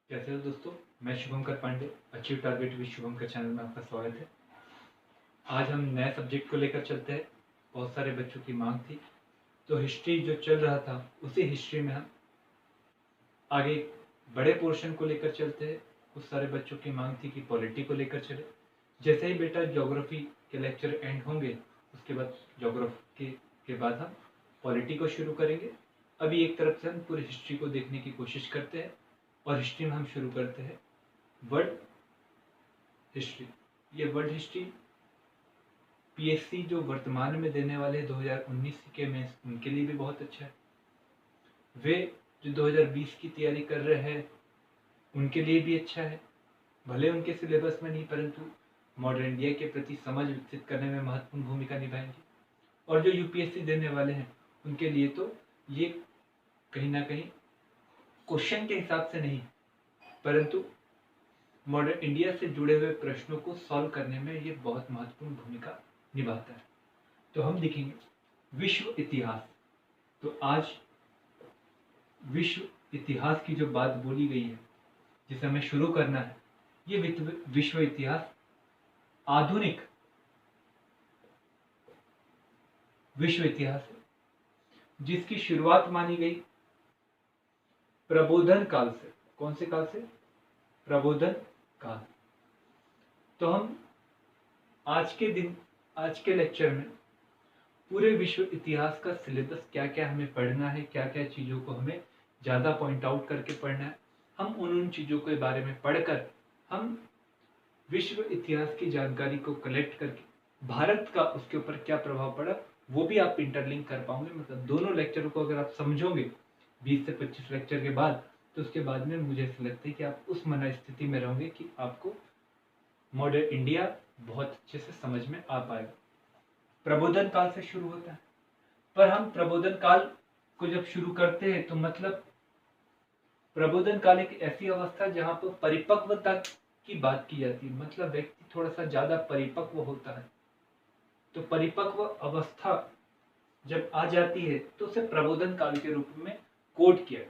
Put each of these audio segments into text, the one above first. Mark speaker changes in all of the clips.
Speaker 1: कैसे हो दोस्तों। मैं Shubhankar Pandey, achieve target with Shubhankar channel में आपका स्वागत है। आज हम नए सब्जेक्ट को लेकर चलते हैं। बहुत सारे बच्चों की मांग थी, तो हिस्ट्री जो चल रहा था उसी हिस्ट्री में हम आगे बड़े पोर्शन को लेकर चलते हैं। कुछ सारे बच्चों की मांग थी कि पॉलिटी को लेकर चले। जैसे ही बेटा ज्योग्राफी के लेक्चर एंड होंगे, उसके बाद ज्योग्राफी के बाद हम पॉलिटी को शुरू करेंगे। अभी एक तरफ से हम पूरी हिस्ट्री को देखने की कोशिश करते हैं और हिस्ट्री में हम शुरू करते हैं वर्ल्ड हिस्ट्री। ये वर्ल्ड हिस्ट्री पीएससी जो वर्तमान में देने वाले 2019 के में उनके लिए भी बहुत अच्छा है। वे जो 2020 की तैयारी कर रहे हैं उनके लिए भी अच्छा है। भले उनके सिलेबस में नहीं, परंतु मॉडर्न इंडिया के प्रति समझ विकसित करने में महत्वपूर्ण भूमिका निभाएंगे। और जो यूपीएससी देने वाले हैं उनके लिए तो ये कहीं ना कहीं क्वेश्चन के हिसाब से नहीं, परंतु मॉडर्न इंडिया से जुड़े हुए प्रश्नों को सॉल्व करने में ये बहुत महत्वपूर्ण भूमिका निभाता है। तो हम देखेंगे विश्व इतिहास। तो आज विश्व इतिहास की जो बात बोली गई है, जिसे हमें शुरू करना है, ये विश्व इतिहास आधुनिक विश्व इतिहास है, जिसकी शुरुआत मानी गई प्रबोधन काल से। कौन से काल से? प्रबोधन काल। तो हम आज के दिन, आज के लेक्चर में पूरे विश्व इतिहास का सिलेबस क्या क्या हमें पढ़ना है, क्या क्या चीज़ों को हमें ज़्यादा पॉइंट आउट करके पढ़ना है, हम उन चीज़ों के बारे में पढ़कर हम विश्व इतिहास की जानकारी को कलेक्ट करके भारत का उसके ऊपर क्या प्रभाव पड़ा वो भी आप इंटरलिंक कर पाओगे। मतलब दोनों लेक्चरों को अगर आप समझोगे 20 से 25 लेक्चर के बाद, तो उसके बाद में मुझे ऐसा लगता है कि आप उस मन स्थिति में रहोगे कि आपको मॉडर्न इंडिया बहुत अच्छे से समझ में आ पाएगा। प्रबोधन काल से शुरू होता है, पर हम प्रबोधन काल को जब शुरू करते हैं तो मतलब प्रबोधन काल एक ऐसी अवस्था जहां पर परिपक्वता की बात की जाती है। मतलब व्यक्ति थोड़ा सा ज्यादा परिपक्व होता है, तो परिपक्व अवस्था जब आ जाती है तो उसे प्रबोधन काल के रूप में कोड किया।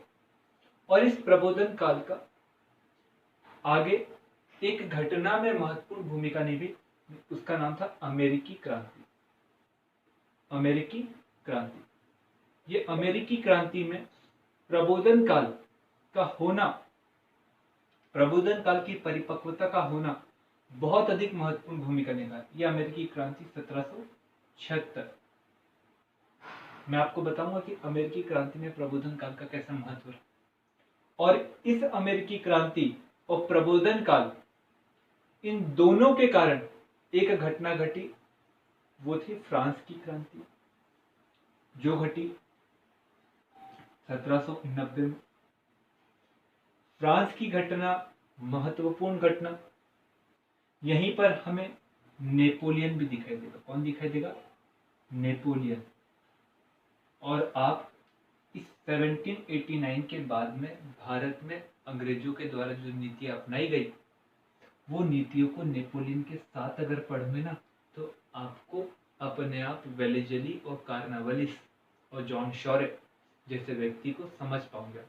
Speaker 1: और इस प्रबोधन काल का आगे एक घटना में महत्वपूर्ण भूमिका निभाई, उसका नाम था अमेरिकी क्रांति। अमेरिकी क्रांति। ये अमेरिकी क्रांति में प्रबोधन काल का होना, प्रबोधन काल की परिपक्वता का होना बहुत अधिक महत्वपूर्ण भूमिका निभाई। यह अमेरिकी क्रांति 1776। मैं आपको बताऊंगा कि अमेरिकी क्रांति में प्रबोधन काल का कैसा महत्व है। और इस अमेरिकी क्रांति और प्रबोधन काल, इन दोनों के कारण एक घटना घटी, वो थी फ्रांस की क्रांति, जो घटी 1790 में। फ्रांस की घटना महत्वपूर्ण घटना। यहीं पर हमें नेपोलियन भी दिखाई देगा। कौन दिखाई देगा? नेपोलियन। और आप इस 1789 के बाद में भारत में अंग्रेजों के द्वारा जो नीतियां अपनाई गई, वो नीतियों को नेपोलियन के साथ अगर पढ़ोगे ना, तो आपको अपने आप वेलेजली और कार्नावालिस और जॉन शॉरे जैसे व्यक्ति को समझ पाओगे।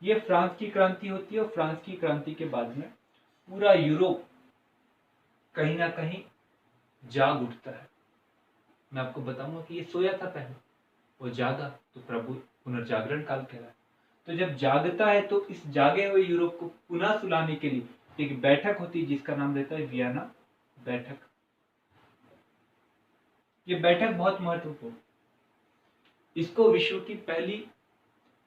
Speaker 1: ये फ्रांस की क्रांति होती है और फ्रांस की क्रांति के बाद में पूरा यूरोप कहीं ना कहीं जाग उठता है। मैं आपको बताऊंगा कि ये सोया था पहले, वो जागा तो प्रभु पुनर्जागरण काल कहलाया। तो जब जागता है तो इस जागे हुए यूरोप को पुनः सुलाने के लिए एक बैठक होती है जिसका नाम रहता है वियना बैठक। ये बैठक बहुत महत्वपूर्ण, इसको विश्व की पहली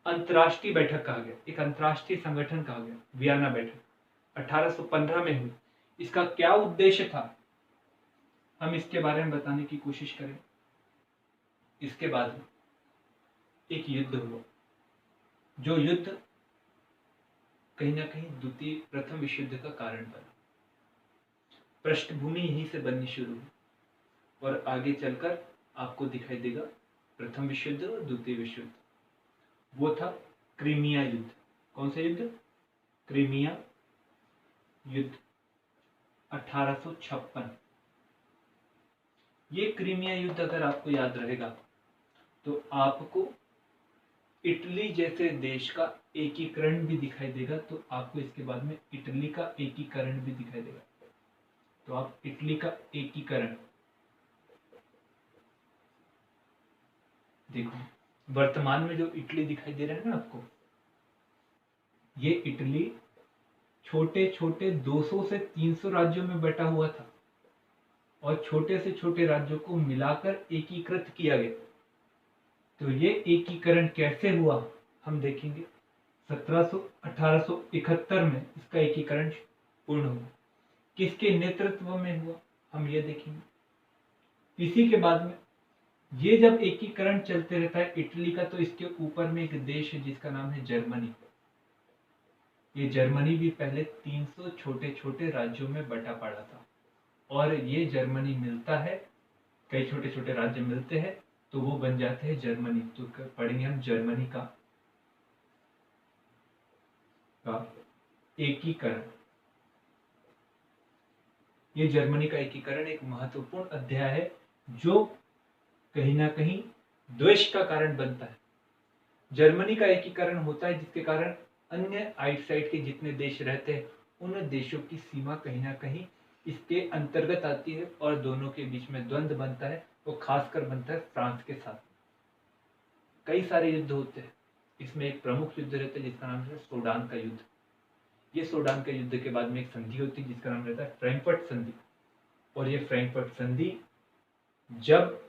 Speaker 1: अंतर्राष्ट्रीय बैठक कहा गया, एक अंतर्राष्ट्रीय संगठन कहा गया। वियना बैठक 1815 में हुई। इसका क्या उद्देश्य था, हम इसके बारे में बताने की कोशिश करें। इसके बाद एक युद्ध हुआ, जो युद्ध कहीं ना कहीं प्रथम विश्व युद्ध का कारण बना। पृष्ठभूमि यहीं से बननी शुरू हुई और आगे चलकर आपको दिखाई देगा प्रथम विश्व युद्ध और द्वितीय विश्व युद्ध। वो था क्रीमिया युद्ध। कौन सा युद्ध? क्रीमिया युद्ध 1856। ये क्रीमिया युद्ध अगर आपको याद रहेगा तो आपको इटली जैसे देश का एकीकरण भी दिखाई देगा, तो आपको इसके बाद में इटली का एकीकरण भी दिखाई देगा। तो आप इटली का एकीकरण देखो, वर्तमान में जो इटली दिखाई दे रहा है ना आपको, ये इटली छोटे छोटे 200 से 300 राज्यों में बटा हुआ था और छोटे से छोटे राज्यों को मिलाकर एकीकृत किया गया। तो ये एकीकरण कैसे हुआ हम देखेंगे। 1871 में इसका एकीकरण पूर्ण हुआ। किसके नेतृत्व में हुआ हम ये देखेंगे। इसी के बाद में ये जब एकीकरण चलते रहता है इटली का, तो इसके ऊपर में एक देश है जिसका नाम है जर्मनी। ये जर्मनी भी पहले 300 छोटे छोटे राज्यों में बटा पड़ा था और ये जर्मनी मिलता है, कई छोटे छोटे राज्य मिलते हैं तो वो बन जाते हैं जर्मनी। तो पढ़ेंगे हम जर्मनी का एकीकरण। ये जर्मनी का एकीकरण एक महत्वपूर्ण अध्याय है जो कहीं ना कहीं द्वेष का कारण बनता है। जर्मनी का एकीकरण होता है जिसके कारण अन्य आउटसाइड के जितने देश रहते हैं उन देशों की सीमा कहीं ना कहीं इसके अंतर्गत आती है और दोनों के बीच में द्वंद्व बनता है। वो खासकर बनता है फ्रांस के साथ। कई सारे युद्ध होते हैं, इसमें एक प्रमुख युद्ध रहता है जिसका नाम है सोडान का युद्ध। ये सोडान के युद्ध के बाद में एक संधि होती है जिसका नाम रहता है फ्रैंकफर्ट संधि। और ये फ्रैंकफर्ट संधि जब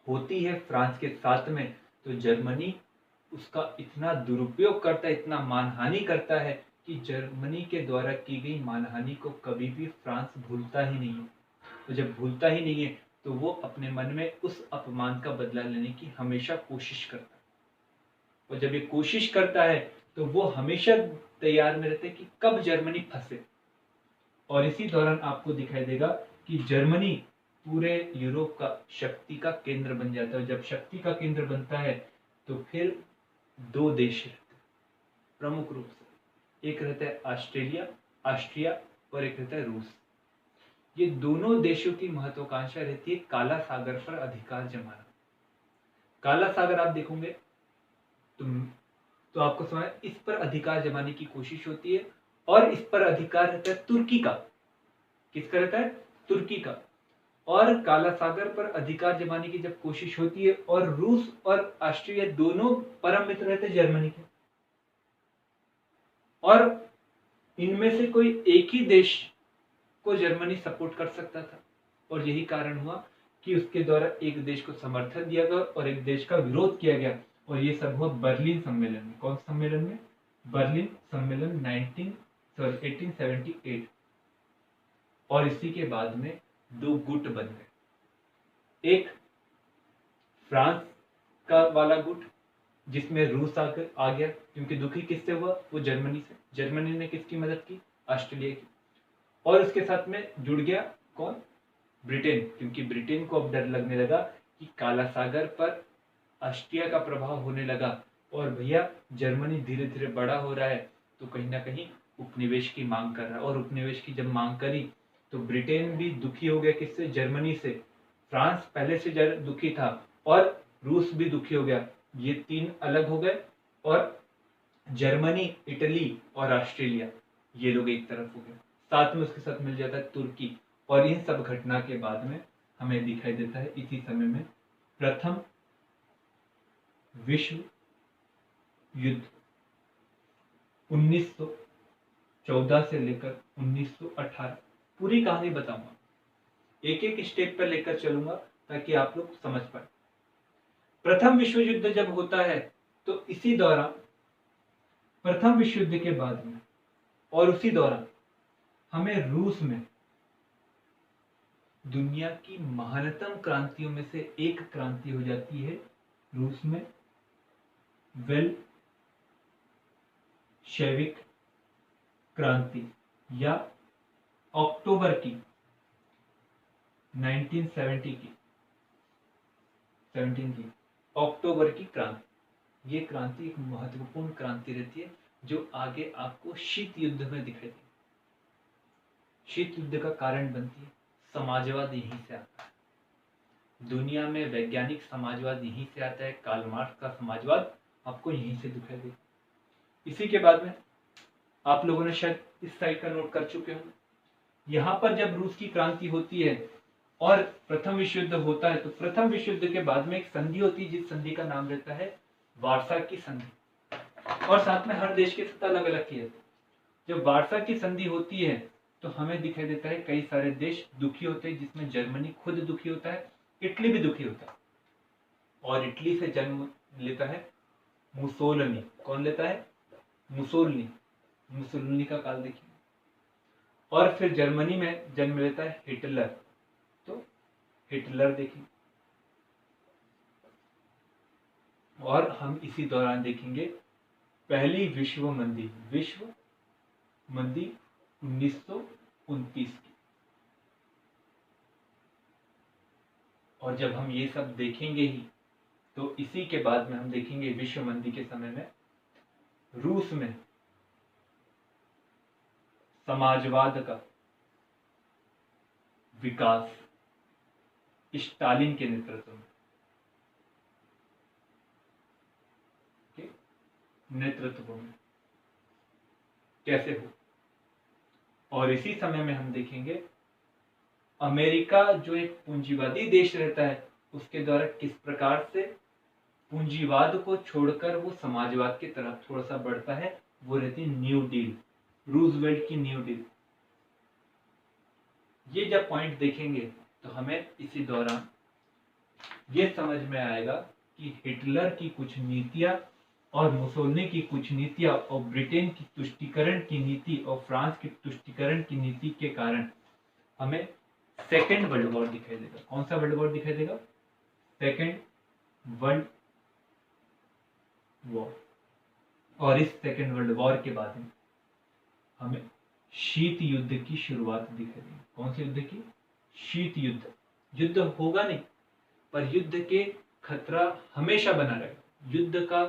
Speaker 1: होती है फ्रांस के साथ में, तो जर्मनी उसका इतना दुरुपयोग करता है, इतना मानहानि करता है कि जर्मनी के द्वारा की गई मानहानि को कभी भी फ्रांस भूलता ही नहीं है। तो जब भूलता ही नहीं है तो वो अपने मन में उस अपमान का बदला लेने की हमेशा कोशिश करता है। और जब ये कोशिश करता है तो वो हमेशा तैयार में रहते हैं कि कब जर्मनी फंसे। और इसी दौरान आपको दिखाई देगा कि जर्मनी पूरे यूरोप का शक्ति का केंद्र बन जाता है। जब शक्ति का केंद्र बनता है तो फिर दो देश रहते हैं प्रमुख रूप से, एक रहता है ऑस्ट्रिया और एक रहता है रूस। ये दोनों देशों की महत्वाकांक्षा रहती है काला सागर पर अधिकार जमाना। काला सागर आप देखोगे तो आपको समझ इस पर अधिकार जमाने की कोशिश होती है और इस पर अधिकार रहता है तुर्की का। किसका रहता है? तुर्की का। और काला सागर पर अधिकार जमाने की जब कोशिश होती है और रूस और ऑस्ट्रिया दोनों परम मित्र रहते हैं जर्मनी के, और इनमें से कोई एक ही देश को जर्मनी सपोर्ट कर सकता था। और यही कारण हुआ कि उसके द्वारा एक देश को समर्थन दिया गया और एक देश का विरोध किया गया। और ये सब हुआ बर्लिन सम्मेलन में। कौन सम्मेलन में? बर्लिन सम्मेलन 1878। और इसी के बाद में दो गुट बन गए। एक फ्रांस का वाला गुट जिसमें रूस आ गया, क्योंकि दुखी किससे हुआ? वो जर्मनी से। जर्मनी ने किसकी मदद की? ऑस्ट्रेलिया की। और उसके साथ में जुड़ गया कौन? ब्रिटेन, क्योंकि ब्रिटेन को अब डर लगने लगा कि काला सागर पर ऑस्ट्रिया का प्रभाव होने लगा और भैया जर्मनी धीरे धीरे बड़ा हो रहा है, तो कहीं ना कहीं उपनिवेश की मांग कर रहा है। और उपनिवेश की जब मांग करी तो ब्रिटेन भी दुखी हो गया। किससे? जर्मनी से। फ्रांस पहले से दुखी था और रूस भी दुखी हो गया। ये तीन अलग हो गए और जर्मनी, इटली और ऑस्ट्रेलिया ये लोग एक तरफ हो गए। साथ में उसके साथ मिल जाता है तुर्की। और इन सब घटना के बाद में हमें दिखाई देता है इसी समय में प्रथम विश्व युद्ध 1914 से लेकर 1918। पूरी कहानी बताऊंगा, एक एक स्टेप पर लेकर चलूंगा ताकि आप लोग समझ पाए। प्रथम विश्व युद्ध जब होता है तो इसी दौरान, प्रथम विश्व युद्ध के बाद में और उसी दौरान हमें रूस में दुनिया की महानतम क्रांतियों में से एक क्रांति हो जाती है। रूस में वेलशेविक क्रांति या अक्टूबर की 1917 की अक्टूबर की क्रांति। ये क्रांति एक महत्वपूर्ण क्रांति रहती है जो आगे आपको शीत युद्ध में दिखाई देगी। शीत युद्ध का कारण बनती है समाजवाद, यहीं से आता है। दुनिया में वैज्ञानिक समाजवाद यहीं से आता है। कार्ल मार्क्स का समाजवाद आपको यहीं से दिखाई देगा। इसी के बाद में आप लोगों ने शायद इस साइड का नोट कर चुके होंगे। यहाँ पर जब रूस की क्रांति होती है और प्रथम विश्व युद्ध होता है, तो प्रथम विश्व युद्ध के बाद में एक संधि होती है, जिस संधि का नाम रहता है वार्सा की संधि। और साथ में हर देश के साथ अलग अलग की है। जब वार्सा की संधि होती है तो हमें दिखाई देता है कई सारे देश दुखी होते हैं, जिसमें जर्मनी खुद दुखी होता है, इटली भी दुखी होता है। और इटली से जन्म लेता है मुसोलिनी। कौन लेता है? मुसोलिनी। मुसोलिनी का काल देखिए। और फिर जर्मनी में जन्म लेता है हिटलर। तो हिटलर देखिए। और हम इसी दौरान देखेंगे पहली विश्व मंदी 1929 की। और जब हम ये सब देखेंगे ही, तो इसी के बाद में हम देखेंगे विश्व मंदी के समय में रूस में समाजवाद का विकास स्टालिन के नेतृत्व में कैसे हो। और इसी समय में हम देखेंगे अमेरिका जो एक पूंजीवादी देश रहता है, उसके द्वारा किस प्रकार से पूंजीवाद को छोड़कर वो समाजवाद की तरफ थोड़ा सा बढ़ता है। वो रहती है न्यू डील, रूजवेल्ट की न्यू डील। ये जब पॉइंट देखेंगे तो हमें इसी दौरान ये समझ में आएगा कि हिटलर की कुछ नीतियां और मुसोलिनी की कुछ नीतियां और ब्रिटेन की तुष्टीकरण की नीति और फ्रांस की तुष्टीकरण की नीति के कारण हमें सेकेंड वर्ल्ड वॉर दिखाई देगा। कौन सा वर्ल्ड वॉर दिखाई देगा? Second world war. और इस सेकेंड वर्ल्ड वॉर के बाद में हमें शीत युद्ध की शुरुआत दिखाई देगी। कौन से युद्ध की? शीत युद्ध। युद्ध होगा नहीं, पर युद्ध के खतरा हमेशा बना रहेगा। युद्ध का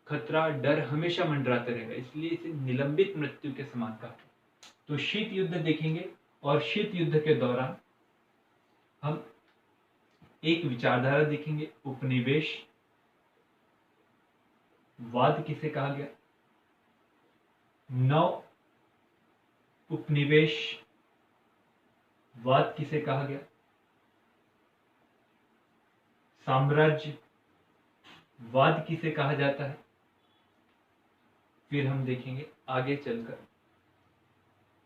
Speaker 1: खतरा, डर हमेशा मंडराते रहेगा, इसलिए इसे निलंबित मृत्यु के समान कहा। तो शीत युद्ध देखेंगे। और शीत युद्ध के दौरान हम एक विचारधारा देखेंगे, उपनिवेश वाद किसे कहा गया? नव उपनिवेश वाद किसे कहा गया? साम्राज्यवाद किसे कहा जाता है? फिर हम देखेंगे आगे चलकर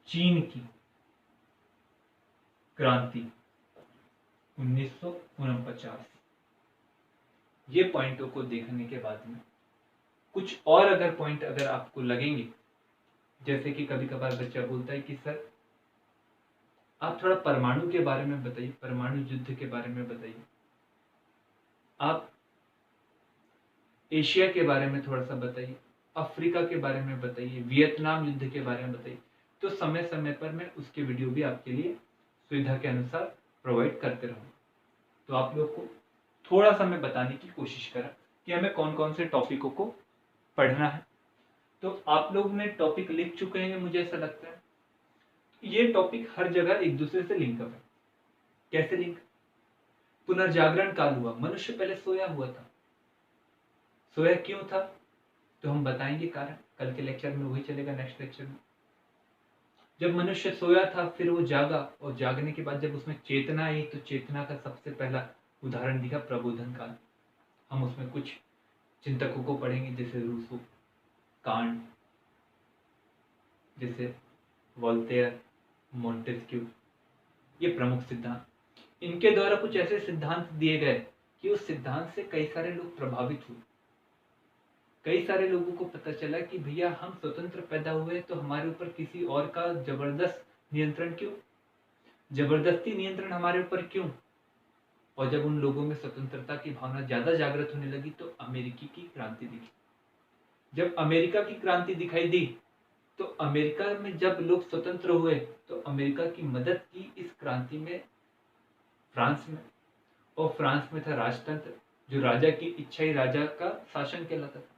Speaker 1: चीन की क्रांति 1949। ये पॉइंटों को देखने के बाद में कुछ और अगर पॉइंट अगर आपको लगेंगे, जैसे कि कभी कभार बच्चा बोलता है कि सर आप थोड़ा परमाणु के बारे में बताइए, परमाणु युद्ध के बारे में बताइए, आप एशिया के बारे में थोड़ा सा बताइए, अफ्रीका के बारे में बताइए, वियतनाम युद्ध के बारे में बताइए। तो समय समय पर मैं उसके वीडियो भी आपके लिए सुविधा के अनुसार प्रोवाइड करते रहूँगा। तो आप लोग को थोड़ा सा मैं बताने की कोशिश करा कि हमें कौन कौन से टॉपिकों को पढ़ना है। तो आप लोग ने टॉपिक लिख चुके हैं, मुझे ऐसा लगता है। ये टॉपिक हर जगह एक दूसरे से लिंकअप है। कैसे लिंक? पुनर्जागरण काल हुआ, मनुष्य पहले सोया हुआ था। सोया क्यों था? तो हम बताएंगे कारण, कल के लेक्चर में वही चलेगा, नेक्स्ट लेक्चर में। जब मनुष्य सोया था फिर वो जागा, और जागने के बाद जब उसमें चेतना आई, तो चेतना का सबसे पहला उदाहरण दिखा प्रबोधन काल। हम उसमें कुछ चिंतकों को पढ़ेंगे, जैसे रूसो, कांट, जैसे वोल्टेयर, मोंटेस्क्यू। ये प्रमुख सिद्धांत, इनके द्वारा कुछ ऐसे सिद्धांत दिए गए कि उस सिद्धांत से कई सारे लोग प्रभावित हुए। कई सारे लोगों को पता चला कि भैया हम स्वतंत्र पैदा हुए तो हमारे ऊपर किसी और का जबरदस्त नियंत्रण क्यों, जबरदस्ती नियंत्रण हमारे ऊपर क्यों। और जब उन लोगों में स्वतंत्रता की भावना ज्यादा जागृत होने लगी तो अमेरिकी की क्रांति दिखी। जब अमेरिका की क्रांति दिखाई दी तो अमेरिका में जब लोग स्वतंत्र हुए तो अमेरिका की मदद की इस क्रांति में फ्रांस में। और फ्रांस में था राजतंत्र, जो राजा की इच्छा ही राजा का शासन कहलाता था।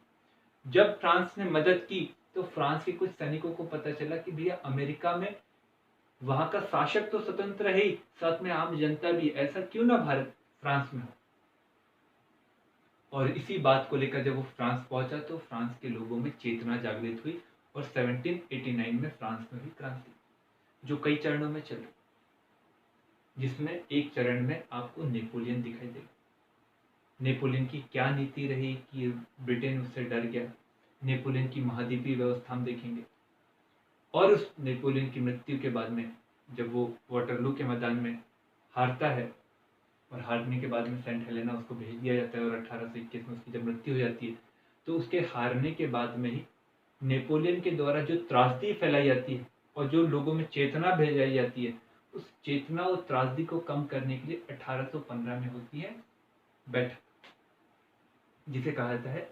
Speaker 1: जब फ्रांस ने मदद की तो फ्रांस के कुछ सैनिकों को पता चला कि भैया अमेरिका में वहां का शासक तो स्वतंत्र है ही, साथ में आम जनता भी, ऐसा क्यों ना भारत फ्रांस में हो। और इसी बात को लेकर जब वो फ्रांस पहुंचा तो फ्रांस के लोगों में चेतना जागृत हुई और 1789 में फ्रांस में हुई क्रांति, जो कई चरणों में चली, जिसमें एक चरण में आपको नेपोलियन दिखाई देगा। नेपोलियन की क्या नीति रही कि ब्रिटेन उससे डर गया, नेपोलियन की महाद्वीपीय व्यवस्था हम देखेंगे। और उस नेपोलियन की मृत्यु के बाद में जब वो वाटरलू के मैदान में हारता है और हारने के बाद में सेंट हेलेना उसको भेज दिया जाता है और 1821 में उसकी जब मृत्यु हो जाती है, तो उसके हारने के बाद में ही नेपोलियन के द्वारा जो त्रासदी फैलाई जाती है और जो लोगों में चेतना भेजाई जाती है, उस चेतना और त्रासदी को कम करने के लिए 1815 में होती है बैठक, जिसे कहा जाता है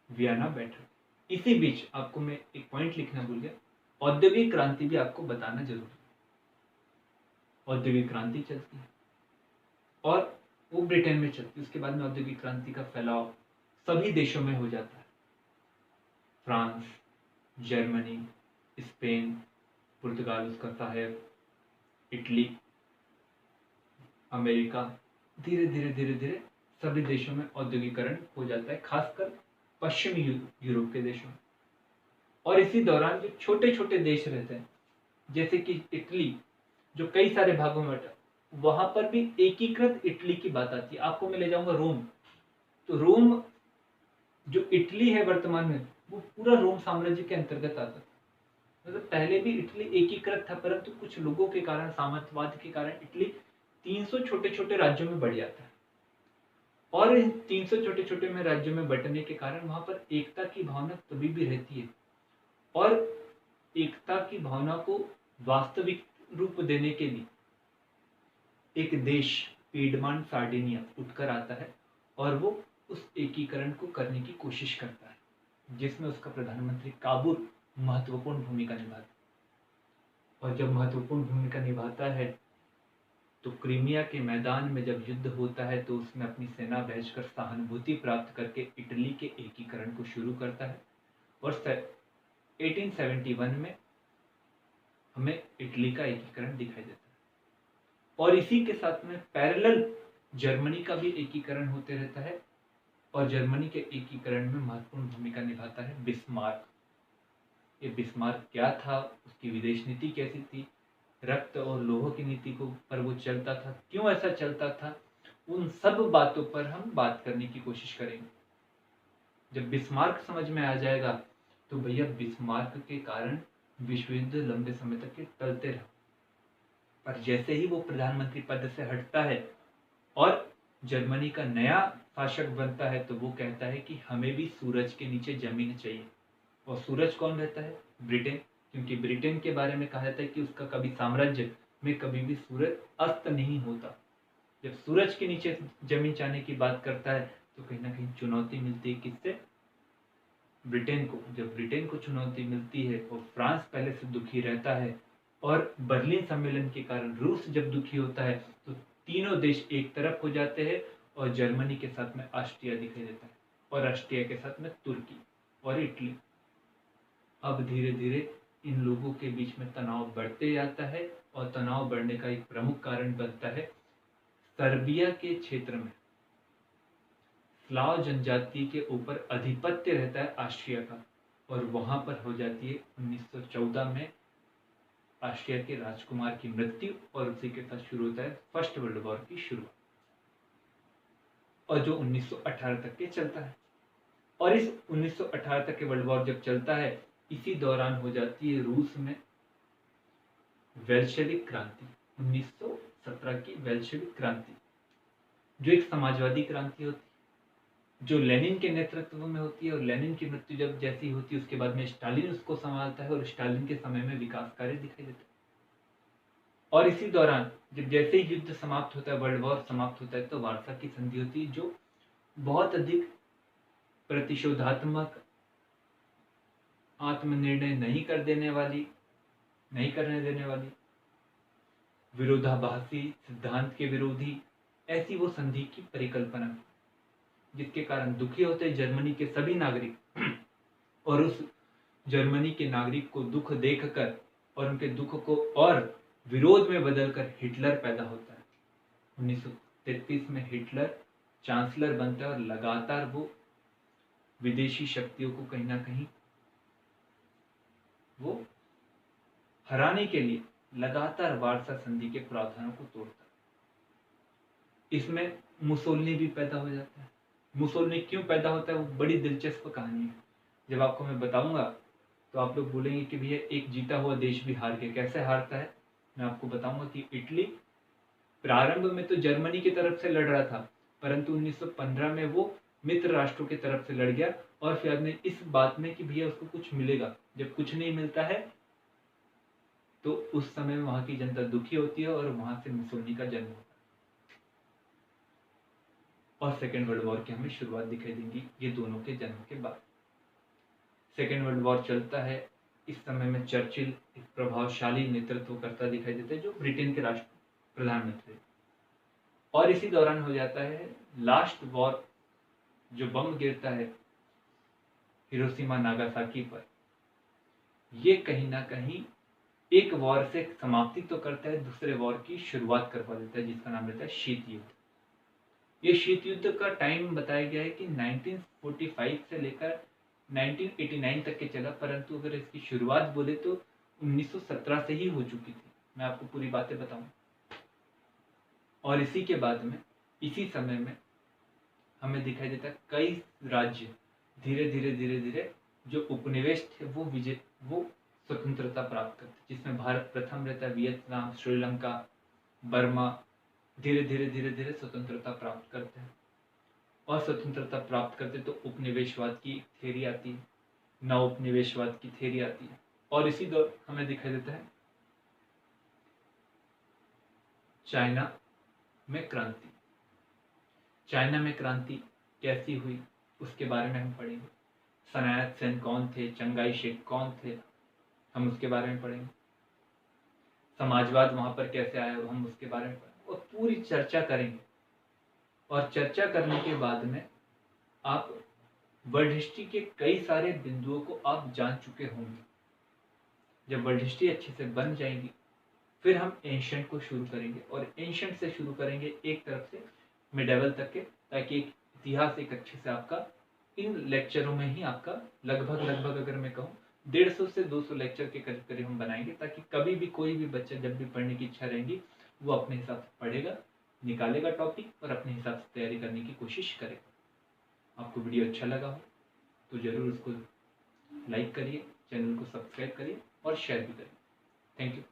Speaker 1: वियना बैठक। इसी बीच आपको मैं एक पॉइंट लिखना भूल गया, औद्योगिक क्रांति भी आपको बताना जरूरी है। औद्योगिक क्रांति चलती है और वो ब्रिटेन में चलती है, उसके बाद में औद्योगिक क्रांति का फैलाव सभी देशों में हो जाता है। फ्रांस, जर्मनी, स्पेन, पुर्तगाल उसका सहायक, इटली, अमेरिका, धीरे धीरे धीरे धीरे सभी देशों में औद्योगिकरण हो जाता है, खासकर पश्चिमी यूरोप के देशों में। और इसी दौरान जो छोटे छोटे देश रहते हैं, जैसे कि इटली, जो कई सारे भागों में बटा, वहां पर भी एकीकृत इटली की बात आती है। आपको मैं ले जाऊंगा रोम, तो रोम जो इटली है वर्तमान में, वो पूरा रोम साम्राज्य के अंतर्गत आता था। मतलब पहले भी इटली एकीकृत था, परंतु कुछ लोगों के कारण, सामंतवाद के कारण इटली 300 छोटे छोटे राज्यों में बढ़ जाता है। और इन 300 छोटे छोटे में राज्यों में बंटने के कारण वहां पर एकता की भावना तभी भी रहती है। और एकता की भावना को वास्तविक रूप देने के लिए एक देश पीडमान सार्डिनिया उठकर आता है और वो उस एकीकरण को करने की कोशिश करता है, जिसमें उसका प्रधानमंत्री काबुल महत्वपूर्ण भूमिका निभाता है। और जब महत्वपूर्ण भूमिका निभाता है तो क्रीमिया के मैदान में जब युद्ध होता है तो उसने अपनी सेना भेजकर सहानुभूति प्राप्त करके इटली के एकीकरण को शुरू करता है। और 1871 में हमें इटली का एकीकरण दिखाई देता है। और इसी के साथ में पैरेलल जर्मनी का भी एकीकरण होते रहता है। और जर्मनी के एकीकरण में महत्वपूर्ण भूमिका निभाता है बिस्मार्क। ये बिस्मार्क क्या था, उसकी विदेश नीति कैसी थी, रक्त और लोह की नीति को पर वो चलता था, क्यों ऐसा चलता था, उन सब बातों पर हम बात करने की कोशिश करेंगे। जब बिस्मार्क समझ में आ जाएगा तो भैया बिस्मार्क के कारण विश्व युद्ध लंबे समय तक के टलते रहे। पर जैसे ही वो प्रधानमंत्री पद से हटता है और जर्मनी का नया शासक बनता है तो वो कहता है कि हमें भी सूरज के नीचे जमीन चाहिए। और सूरज कौन रहता है? ब्रिटेन। क्योंकि ब्रिटेन के बारे में कहा जाता है कि उसका कभी साम्राज्य में कभी भी सूरज अस्त नहीं होता। जब सूरज के नीचे जमीन चाहने की बात करता है तो कहीं ना कहीं चुनौती मिलती है, किससे? ब्रिटेन को। जब ब्रिटेन को चुनौती मिलती है और फ्रांस पहले से दुखी रहता है और बर्लिन सम्मेलन के कारण रूस जब दुखी होता है तो तीनों देश एक तरफ हो जाते हैं और जर्मनी के साथ में ऑस्ट्रिया दिखाई देता है और ऑस्ट्रिया के साथ में तुर्की और इटली। अब धीरे धीरे इन लोगों के बीच में तनाव बढ़ते जाता है और तनाव बढ़ने का एक प्रमुख कारण बनता है सर्बिया के क्षेत्र में स्लाव जनजाति के ऊपर आधिपत्य रहता है ऑस्ट्रिया का। और वहां पर हो जाती है 1914 में ऑस्ट्रिया के राजकुमार की मृत्यु और उसी के साथ शुरू होता है फर्स्ट वर्ल्ड वॉर की शुरुआत, और जो 1918 तक के चलता है। और इस 1918 तक के वर्ल्ड वॉर जब चलता है, इसी दौरान हो जाती है रूस में वेल्शेविक क्रांति, 1917 की वेल्शेविक क्रांति, जो एक समाजवादी क्रांति होती है, जो लेनिन के नेतृत्व में होती है। और लेनिन की मृत्यु जब जैसी होती है उसके बाद में स्टालिन उसको संभालता है और स्टालिन के समय में विकास कार्य दिखाई देता है। और इसी दौरान जब जैसे ही युद्ध समाप्त होता है, वर्ल्ड वॉर समाप्त होता है, तो वार्सा की संधि होती है, जो बहुत अधिक प्रतिशोधात्मक, आत्मनिर्णय नहीं करने देने वाली, विरोधाभासी, सिद्धांत के विरोधी, ऐसी वो संधि की परिकल्पना, जिसके कारण दुखी होते जर्मनी के सभी नागरिक। और उस जर्मनी के नागरिक को दुख देखकर और उनके दुख को और विरोध में बदलकर हिटलर पैदा होता है। 1933 में हिटलर चांसलर बनता है और लगातार वो विदेशी शक्तियों को कहीं ना कहीं वो हराने के लिए लगातार वार्सा संधि के प्रावधानों को तोड़ता है। इसमें मुसोलिनी भी पैदा हो जाता है। मुसोलिनी क्यों पैदा होता है वो बड़ी दिलचस्प कहानी है। जब आपको मैं बताऊंगा तो आप लोग बोलेंगे कि भैया एक जीता हुआ देश भी हार गया, कैसे हारता है। मैं आपको बताऊंगा कि इटली प्रारंभ में तो जर्मनी की तरफ से लड़ रहा था, परंतु 1915 में वो मित्र राष्ट्रों की तरफ से लड़ गया और फिर ने इस बात में कि भैया उसको कुछ मिलेगा। जब कुछ नहीं मिलता है तो उस समय में वहां की जनता दुखी होती है और वहां से मुसोलिनी का जन्म होता है। और सेकेंड वर्ल्ड वॉर की हमें शुरुआत दिखाई देगी ये दोनों के जन्म के बाद। सेकेंड वर्ल्ड वॉर चलता है। इस समय में चर्चिल एक प्रभावशाली नेतृत्व करता दिखाई देता है, जो ब्रिटेन के राष्ट्र प्रधानमंत्री। और इसी दौरान हो जाता है लास्ट वॉर, जो बम गिरता है हिरोशिमा नागासाकी पर। ये कहीं ना कहीं एक वॉर से समाप्ति तो करता है, दूसरे वॉर की शुरुआत करवा देता है, जिसका नाम रहता है शीत युद्ध। ये शीत युद्ध का टाइम बताया गया है कि 1945 से लेकर 1989 तक के चला, परंतु अगर इसकी शुरुआत बोले तो 1917 से ही हो चुकी थी। मैं आपको पूरी बातें बताऊं। और इसी के बाद में इसी समय में हमें दिखाई देता है कई राज्य धीरे धीरे जो उपनिवेश थे वो स्वतंत्रता प्राप्त करते, जिसमें भारत प्रथम रहता है। वियतनाम, श्रीलंका, बर्मा धीरे धीरे स्वतंत्रता प्राप्त करते हैं। और स्वतंत्रता प्राप्त करते तो उपनिवेशवाद की थ्योरी आती है, नव उपनिवेशवाद की थ्योरी आती है। और इसी दौर हमें दिखाई देता है चाइना में क्रांति। चाइना में क्रांति कैसी हुई उसके बारे में हम पढ़ेंगे। सनायत सेन कौन थे, चंगाई शेख कौन थे, हम उसके बारे में पढ़ेंगे। समाजवाद वहां पर कैसे आया हम उसके बारे में पढ़ेंगे और पूरी चर्चा करेंगे। और चर्चा करने के बाद में आप वर्ल्ड हिस्ट्री के कई सारे बिंदुओं को आप जान चुके होंगे। जब वर्ल्ड हिस्ट्री अच्छे से बन जाएगी फिर हम एंशिएंट को शुरू करेंगे, और एंशिएंट से शुरू करेंगे एक तरफ से मिडेवल तक के, ताकि एक इतिहास एक अच्छे से आपका इन लेक्चरों में ही आपका लगभग अगर मैं कहूँ 150 से 200 लेक्चर के करीब करीब हम बनाएंगे, ताकि कभी भी कोई भी बच्चा जब भी पढ़ने की इच्छा रहेगी वो अपने हिसाब से पढ़ेगा, निकालेगा टॉपिक और अपने हिसाब से तैयारी करने की कोशिश करेगा। आपको वीडियो अच्छा लगा हो तो ज़रूर उसको लाइक करिए, चैनल को सब्सक्राइब करिए और शेयर भी करिए। Thank you.